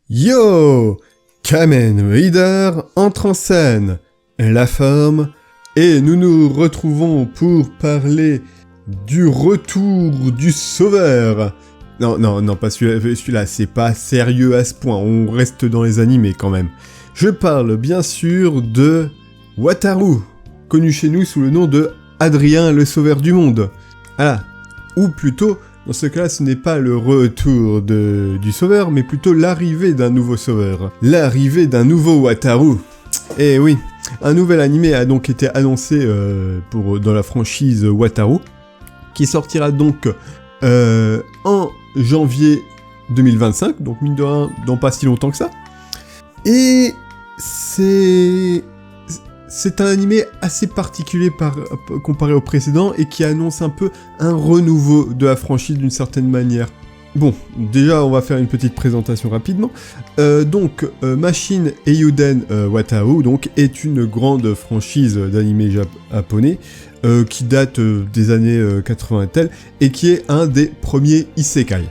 Yo! Kamen Rider entre en scène, la forme, et nous nous retrouvons pour parler du retour du sauveur. Non, pas celui-là, c'est pas sérieux à ce point, on reste dans les animés quand même. Je parle bien sûr de Wataru, connu chez nous sous le nom de Adrien le sauveur du monde. Voilà, ou plutôt, dans ce cas-là, ce n'est pas le retour du sauveur, mais plutôt l'arrivée d'un nouveau sauveur. L'arrivée d'un nouveau Wataru. Et oui, un nouvel animé a donc été annoncé dans la franchise Wataru, qui sortira donc en janvier 2025, donc mine de rien, dans pas si longtemps que ça. Et c'est un animé assez particulier comparé au précédent et qui annonce un peu un renouveau de la franchise d'une certaine manière. Bon, déjà on va faire une petite présentation rapidement. Machine Eiyuden Wataru donc, est une grande franchise d'animé japonais qui date des années 80 et telles, et qui est un des premiers isekai.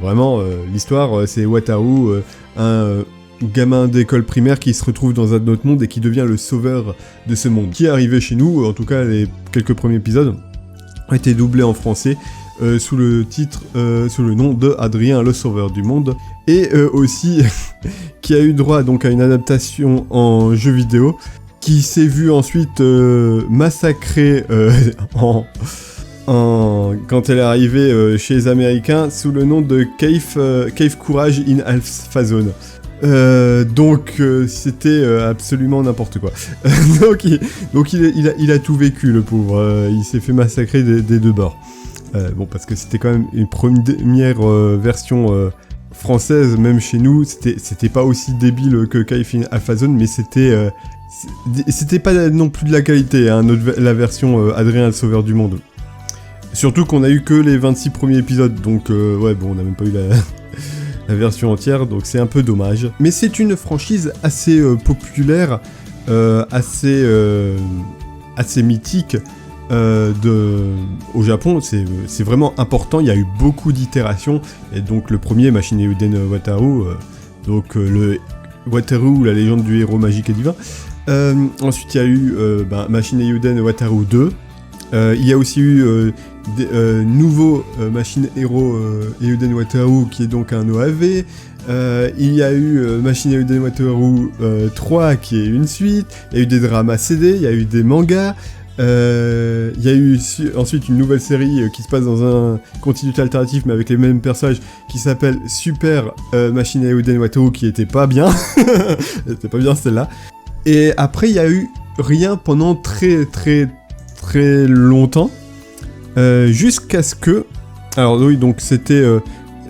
Vraiment, l'histoire c'est Wataru, un gamin d'école primaire qui se retrouve dans un autre monde et qui devient le sauveur de ce monde. Qui est arrivé chez nous, en tout cas les quelques premiers épisodes ont été doublés en français sous le nom de Adrien le sauveur du monde, et aussi qui a eu droit donc à une adaptation en jeu vidéo qui s'est vu ensuite massacrée quand elle est arrivée chez les Américains sous le nom de Cave Courage in Alpha Zone. C'était absolument n'importe quoi. donc il a tout vécu, le pauvre. Il s'est fait massacrer des deux bords. Parce que c'était quand même une première version française, même chez nous. C'était pas aussi débile que Cave in Alpha Zone, mais c'était pas non plus de la qualité, hein, la version Adrien le sauveur du monde. Surtout qu'on a eu que les 26 premiers épisodes, donc on n'a même pas eu la version entière, donc c'est un peu dommage. Mais c'est une franchise assez populaire, assez mythique au Japon. C'est vraiment important, il y a eu beaucoup d'itérations, et donc le premier, Machine Eiyuden Wataru, le Wataru, la légende du héros magique et divin. Ensuite il y a eu Machine Eiyuden Wataru 2, il y a aussi eu des nouveaux Machine Eiyuden Wataru qui est donc un OAV. Il y a eu Machine Eiyuden Wataru 3 qui est une suite. Il y a eu des dramas CD, il y a eu des mangas. Il y a eu ensuite une nouvelle série qui se passe dans un continuité alternatif mais avec les mêmes personnages, qui s'appelle Super Machine Eiyuden Wataru, qui était pas bien. C'était pas bien celle-là. Et après il y a eu rien pendant très très très longtemps. Jusqu'à ce que... Alors oui, donc c'était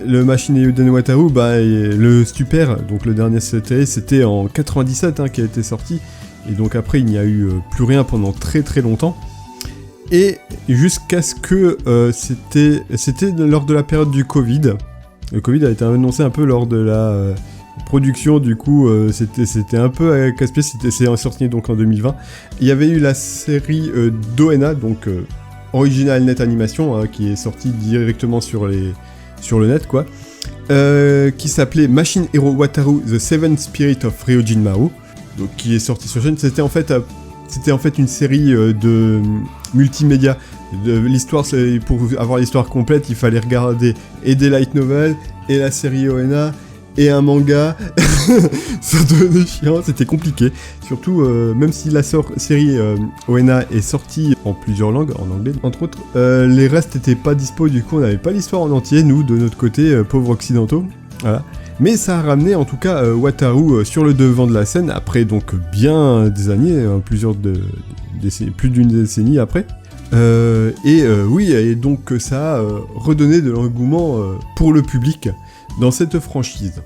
le Machine Eiyuden Wataru, et le Super, donc le dernier série, c'était en 97 qui a été sorti, et donc après il n'y a eu plus rien pendant très très longtemps, et jusqu'à ce que c'était lors de la période du Covid. Le Covid a été annoncé un peu lors de la production, du coup c'était un peu casse-pied, c'est sorti donc en 2020. Il y avait eu la série d'ONA, donc Original Net Animation, qui est sortie directement sur le net, quoi, qui s'appelait Machine Hero Wataru The Seven Spirit of Ryujin Maru, donc qui est sortie sur chaîne. C'était en fait une série de multimédia. L'histoire, pour avoir l'histoire complète, il fallait regarder et des light novels, et la série ONA, et un manga. Ça devenait chiant, c'était compliqué. Surtout, même si la série ONA est sortie en plusieurs langues, en anglais entre autres, les restes n'étaient pas dispo, du coup on n'avait pas l'histoire en entier, nous, de notre côté, pauvres occidentaux. Voilà. Mais ça a ramené en tout cas Wataru sur le devant de la scène, après donc bien des années, plus d'une décennie après. Et donc ça a redonné de l'engouement pour le public dans cette franchise.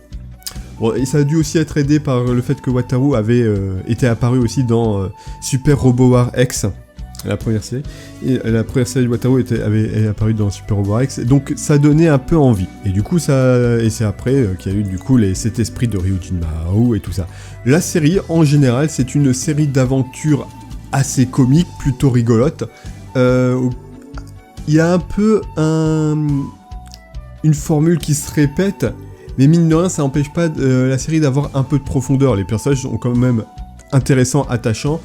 Bon, et ça a dû aussi être aidé par le fait que Wataru avait été apparu aussi dans Super Robo War X, la première série. Et la première série de Wataru avait apparu dans Super Robo War X, donc ça donnait un peu envie. Et du coup, c'est après qu'il y a eu du coup cet esprit de Ryujin Maru et tout ça. La série, en général, c'est une série d'aventures assez comique, plutôt rigolote. Il y a un peu une formule qui se répète, mais mine de rien, ça n'empêche pas la série d'avoir un peu de profondeur. Les personnages sont quand même intéressants, attachants,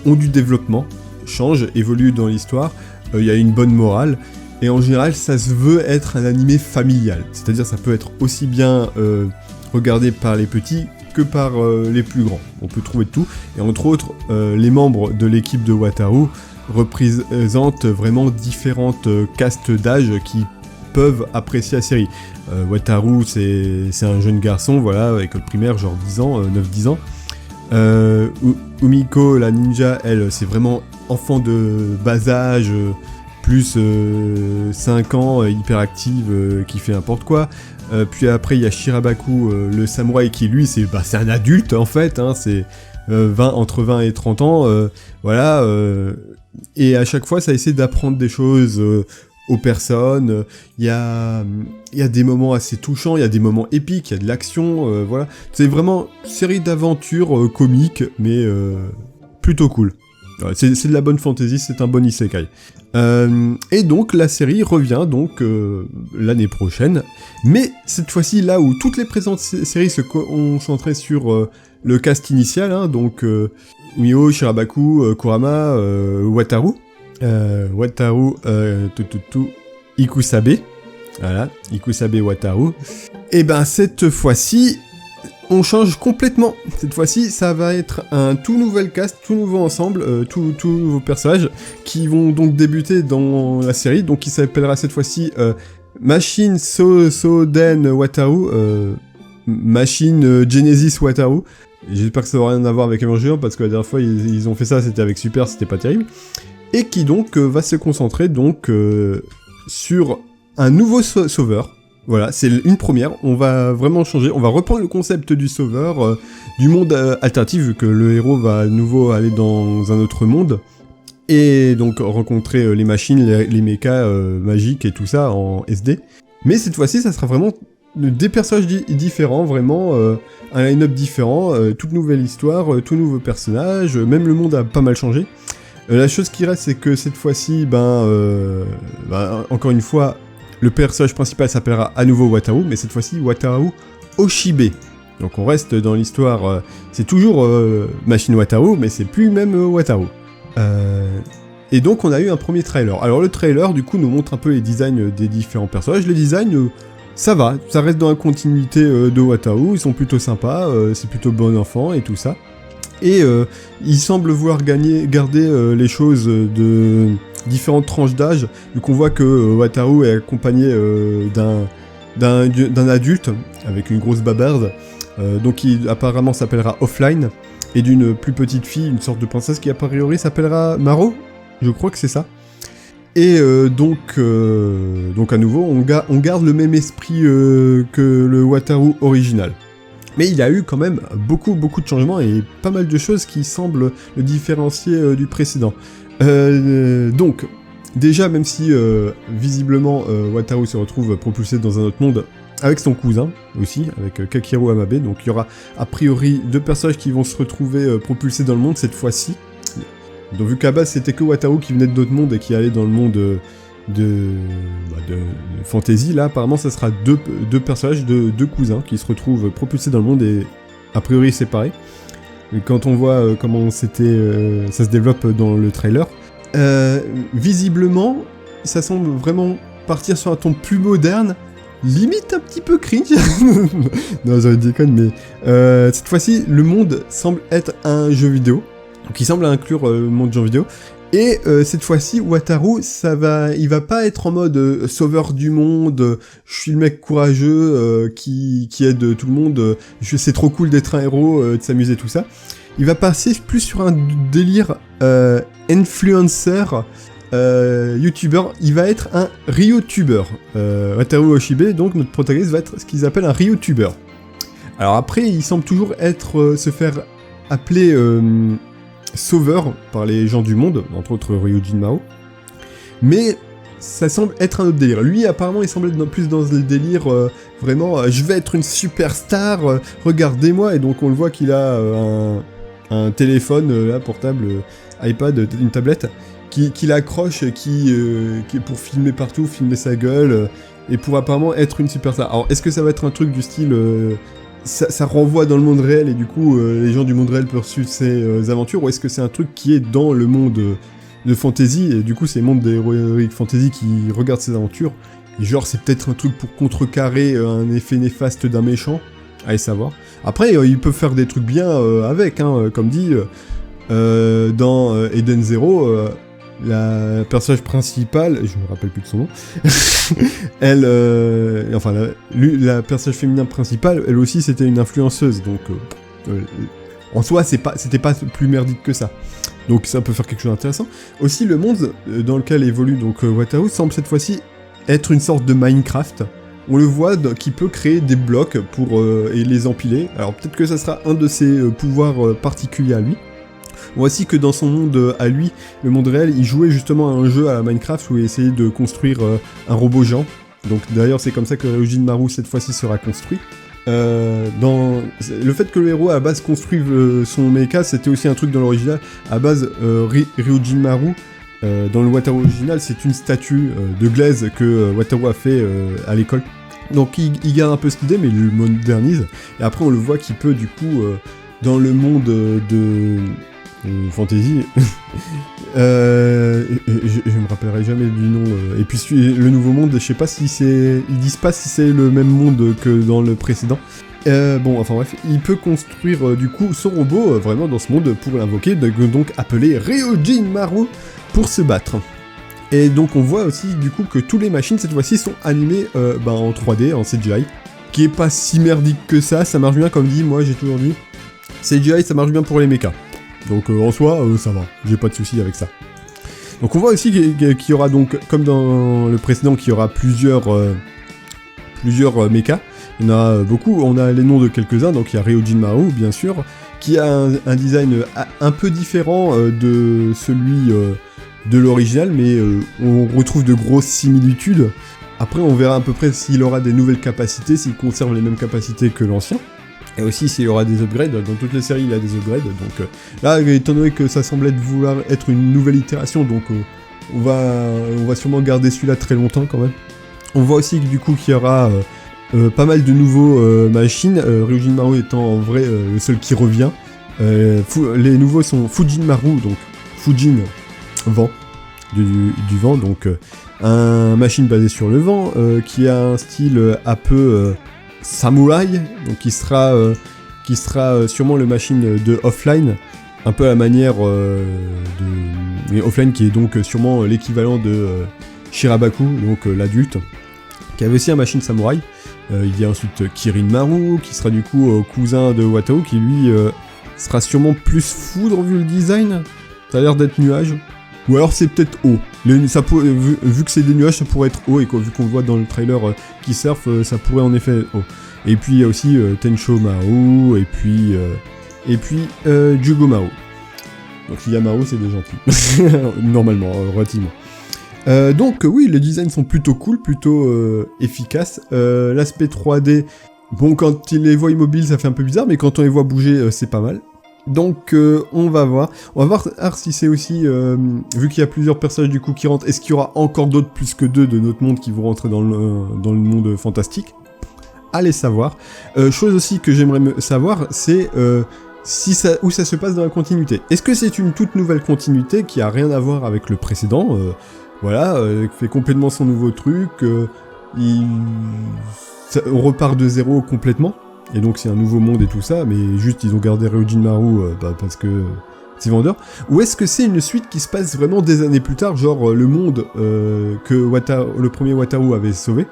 ont du développement, changent, évoluent dans l'histoire, il y a une bonne morale, et en général, ça se veut être un animé familial. C'est-à-dire, ça peut être aussi bien regardé par les petits que par les plus grands. On peut trouver de tout, et entre autres, les membres de l'équipe de Wataru représentent vraiment différentes castes d'âge qui peuvent apprécier la série. Wataru, c'est un jeune garçon, voilà, école primaire, genre 10 ans, 9-10 ans. Umiko, la ninja, elle, c'est vraiment enfant de bas âge, plus 5 ans, hyperactive, qui fait n'importe quoi. Puis après, il y a Shirabaku, le samouraï, qui lui, c'est un adulte, en fait, hein, c'est entre 20 et 30 ans, voilà. Et à chaque fois, ça essaie d'apprendre des choses aux personnes. Il y a des moments assez touchants, il y a des moments épiques, il y a de l'action, voilà. C'est vraiment une série d'aventures comiques, mais plutôt cool. Ouais, c'est de la bonne fantasy, c'est un bon isekai. Et donc la série revient donc l'année prochaine, mais cette fois-ci là où toutes les présentes séries se concentraient sur le cast initial, hein, donc Umio, Shirabaku, Kurama, Wataru, Ikusabe, voilà, Ikusabe Wataru. Et ben cette fois-ci, on change complètement. Cette fois-ci, ça va être un tout nouvel cast, tout nouveau ensemble, tout nouveaux personnages qui vont donc débuter dans la série, donc qui s'appellera cette fois-ci Machine Soden Wataru, Machine Genesis Wataru. J'espère que ça n'aura rien à voir avec Evangelion, parce que la dernière fois ils ont fait ça, c'était avec Super, c'était pas terrible. Et qui donc va se concentrer donc sur un nouveau sauveur. Voilà, c'est une première, on va vraiment changer, on va reprendre le concept du sauveur, du monde alternatif, vu que le héros va à nouveau aller dans un autre monde, et donc rencontrer les machines, les mechas magiques et tout ça en SD. Mais cette fois-ci, ça sera vraiment des personnages différents, vraiment un line-up différent, toute nouvelle histoire, tout nouveau personnage, même le monde a pas mal changé. La chose qui reste, c'est que cette fois-ci, encore une fois, le personnage principal s'appellera à nouveau Wataru, mais cette fois-ci Wataru Oshibe. Donc on reste dans l'histoire, c'est toujours Machine Wataru, mais c'est plus même Wataru. Et donc on a eu un premier trailer. Alors le trailer du coup nous montre un peu les designs des différents personnages. Les designs, ça va, ça reste dans la continuité de Wataru, ils sont plutôt sympas, c'est plutôt bon enfant et tout ça. Et il semble vouloir garder les choses de différentes tranches d'âge, vu qu'on voit que Wataru est accompagné d'un adulte avec une grosse babarde, donc qui apparemment s'appellera Offline, et d'une plus petite fille, une sorte de princesse qui a priori s'appellera Maro, je crois que c'est ça. Et donc à nouveau, on garde le même esprit que le Wataru original. Mais il y a eu quand même beaucoup de changements et pas mal de choses qui semblent le différencier du précédent. Donc, déjà, même si visiblement Wataru se retrouve propulsé dans un autre monde avec son cousin aussi, avec Kakeru Amabe, donc il y aura a priori 2 personnages qui vont se retrouver propulsés dans le monde cette fois-ci. Donc vu qu'à base c'était que Wataru qui venait de d'autres mondes et qui allait dans le monde de fantasy, là apparemment ça sera deux personnages, deux cousins qui se retrouvent propulsés dans le monde et a priori séparés. Et quand on voit comment ça se développe dans le trailer, visiblement ça semble vraiment partir sur un ton plus moderne, limite un petit peu cringe. Non, j'en déconne, mais cette fois-ci le monde semble être un jeu vidéo, donc il semble inclure le monde jeu vidéo. Et cette fois-ci, Wataru, il va pas être en mode sauveur du monde, je suis le mec courageux qui aide tout le monde, c'est trop cool d'être un héros, de s'amuser, tout ça. Il va passer plus sur un délire influencer, youtubeur, il va être un ryotuber. Wataru Oshibe, donc notre protagoniste, va être ce qu'ils appellent un ryotuber. Alors après, il semble toujours se faire appeler... sauveur par les gens du monde, entre autres Ryujin Mao, mais ça semble être un autre délire. Lui apparemment il semble être plus dans le délire vraiment je vais être une superstar, regardez-moi, et donc on le voit qu'il a un téléphone là, portable, iPad, une tablette, qu'il accroche, qui est pour filmer partout, filmer sa gueule, et pour apparemment être une superstar. Alors est-ce que ça va être un truc du style ça renvoie dans le monde réel et du coup les gens du monde réel peuvent suivre ses aventures, ou est-ce que c'est un truc qui est dans le monde de fantasy, et du coup c'est le monde des Heroic Fantasy qui regarde ses aventures, et genre c'est peut-être un truc pour contrecarrer un effet néfaste d'un méchant, allez savoir. Après ils peuvent faire des trucs bien avec, hein, comme dit dans Eden Zero, la personnage principale, je me rappelle plus de son nom, elle, enfin la personnage féminin principale, elle aussi c'était une influenceuse, donc en soi c'était pas plus merdique que ça. Donc ça peut faire quelque chose d'intéressant. Aussi le monde dans lequel évolue donc Wataru semble cette fois-ci être une sorte de Minecraft. On le voit qui peut créer des blocs pour et les empiler. Alors peut-être que ça sera un de ses pouvoirs particuliers à lui. On voit aussi que dans son monde à lui, le monde réel, il jouait justement à un jeu à Minecraft où il essayait de construire un robot géant. Donc d'ailleurs c'est comme ça que Ryujin Maru cette fois-ci sera construit. Le fait que le héros à la base construive son mecha, c'était aussi un truc dans l'original. À base, Ryujin Maru, dans le Wataru original, c'est une statue de glaise que Wataru a fait à l'école. Donc il garde un peu cette idée, mais il le modernise. Et après on le voit qu'il peut du coup, dans le monde de fantasy, je me rappellerai jamais du nom, et puis le nouveau monde, je sais pas si c'est, ils disent pas si c'est le même monde que dans le précédent. Bon, enfin bref, il peut construire du coup son robot vraiment dans ce monde pour l'invoquer, donc appelé Ryujin Maru pour se battre. Et donc on voit aussi du coup que toutes les machines cette fois-ci sont animées en 3D, en CGI, qui est pas si merdique que ça marche bien, comme dit, moi j'ai toujours dit, CGI ça marche bien pour les mechas. Donc en soi, ça va, j'ai pas de soucis avec ça. Donc on voit aussi qu'il y aura donc, comme dans le précédent, qu'il y aura plusieurs mechas. Il y en a beaucoup, on a les noms de quelques-uns, donc il y a Ryujin Maru bien sûr, qui a un design un peu différent de celui de l'original, mais on retrouve de grosses similitudes. Après on verra à peu près s'il aura des nouvelles capacités, s'il conserve les mêmes capacités que l'ancien. Et aussi s'il y aura des upgrades, dans toutes les séries il y a des upgrades, donc là étant donné que ça semblait vouloir être une nouvelle itération, donc on va sûrement garder celui-là très longtemps quand même. On voit aussi que du coup qu'il y aura pas mal de nouveaux machines, Ryujin Maru étant en vrai le seul qui revient. Les nouveaux sont Fujin Maru, donc Fujin, vent, du vent, donc un machine basée sur le vent, qui a un style un peu samouraï, donc qui sera sûrement le machine de Offline, un peu à la manière mais Offline qui est donc sûrement l'équivalent de Shirabaku, donc l'adulte, qui avait aussi un machine samouraï. Il y a ensuite Kirin Maru, qui sera du coup cousin de Wataru, qui lui sera sûrement plus foudre vu le design, ça a l'air d'être nuage. Ou alors c'est peut-être eau. Vu que c'est des nuages, ça pourrait être eau, et vu qu'on voit dans le trailer qui surfe, ça pourrait en effet être eau. Et puis il y a aussi Tensho Maru, et puis Jugo Maru. Donc si y a Maru, c'est des gentils. Normalement, relativement. Donc oui, les designs sont plutôt cool, plutôt efficaces. L'aspect 3D, bon, quand il les voit immobiles, ça fait un peu bizarre, mais quand on les voit bouger, c'est pas mal. Donc on va voir si c'est aussi, vu qu'il y a plusieurs personnages du coup qui rentrent, est-ce qu'il y aura encore d'autres plus que deux de notre monde qui vont rentrer dans le monde fantastique. Allez savoir. Chose aussi que j'aimerais savoir, c'est où ça se passe dans la continuité. Est-ce que c'est une toute nouvelle continuité qui a rien à voir avec le précédent, fait complètement son nouveau truc, on repart de zéro complètement. Et donc c'est un nouveau monde et tout ça, mais juste ils ont gardé Ryujin Maru parce que c'est vendeur. Ou est-ce que c'est une suite qui se passe vraiment des années plus tard, genre le monde que le premier Wataru avait sauvé,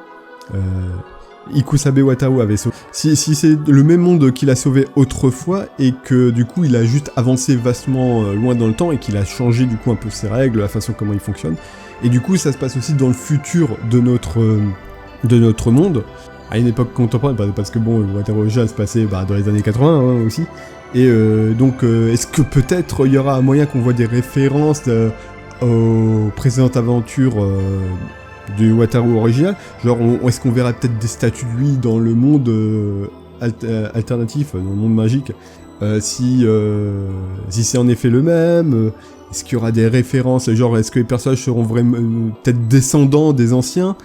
Ikusabe Wataru avait sauvé. Si c'est le même monde qu'il a sauvé autrefois, et que du coup il a juste avancé vastement loin dans le temps, et qu'il a changé du coup un peu ses règles, la façon comment il fonctionne, et du coup ça se passe aussi dans le futur de notre monde, à une époque contemporaine, parce que bon, Wataru original se passait dans les années 80 aussi, et donc est-ce que peut-être il y aura un moyen qu'on voit des références aux précédentes aventures du Wataru original, genre est-ce qu'on verra peut-être des statues de lui dans le monde alternatif, dans le monde magique, si c'est en effet le même, est-ce qu'il y aura des références, genre est-ce que les personnages seront vraiment peut-être descendants des anciens,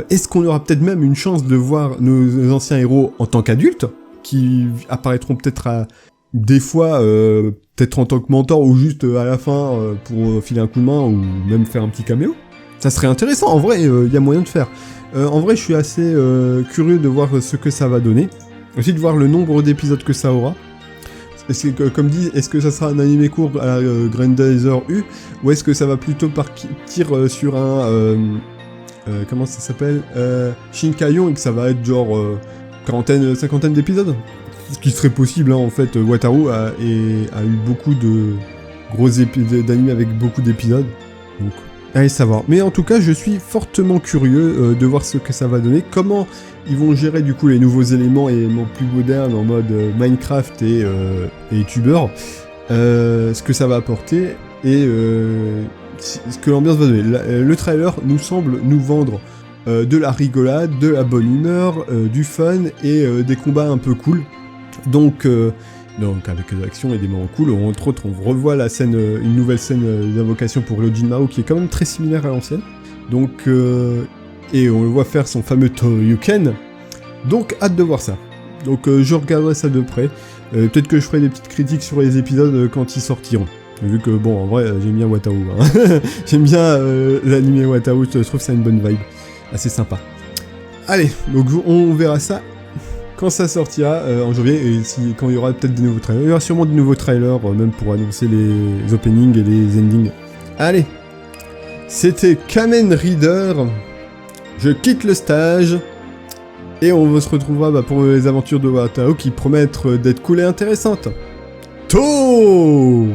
Est-ce qu'on aura peut-être même une chance de voir nos anciens héros en tant qu'adultes, qui apparaîtront peut-être des fois, peut-être en tant que mentor, ou juste à la fin pour filer un coup de main, ou même faire un petit caméo? Ça serait intéressant, en vrai, y a moyen de faire. En vrai, je suis assez curieux de voir ce que ça va donner. Aussi de voir le nombre d'épisodes que ça aura. Comme dit, est-ce que ça sera un animé court à la Grandizer U, ou est-ce que ça va plutôt partir sur un... comment ça s'appelle, Shinkayon, et que ça va être genre quarantaine, cinquantaine d'épisodes? Ce qui serait possible, hein, en fait. Wataru a eu beaucoup de gros d'animés avec beaucoup d'épisodes. Donc, allez savoir. Mais en tout cas, je suis fortement curieux de voir ce que ça va donner. Comment ils vont gérer du coup les nouveaux éléments et éléments plus modernes en mode Minecraft et YouTubeur. Ce que ça va apporter et ce que l'ambiance va donner. Le trailer nous semble nous vendre de la rigolade, de la bonne humeur, du fun et des combats un peu cool. Donc avec de l'action et des moments cool. Entre autres, on revoit la scène, une nouvelle scène d'invocation pour Ryojinmaru qui est quand même très similaire à l'ancienne. Donc et on le voit faire son fameux Toryuken. Donc hâte de voir ça. Donc je regarderai ça de près. Peut-être que je ferai des petites critiques sur les épisodes quand ils sortiront. Vu que bon, en vrai, j'aime bien Wataru. Hein. J'aime bien l'anime Wataru, je trouve ça une bonne vibe. Assez sympa. Allez, donc on verra ça quand ça sortira en janvier, et quand il y aura peut-être des nouveaux trailers. Il y aura sûrement de nouveaux trailers, même pour annoncer les openings et les endings. Allez, c'était Kamen Rider. Je quitte le stage. Et on se retrouvera pour les aventures de Wataru qui promettent d'être cool et intéressantes. To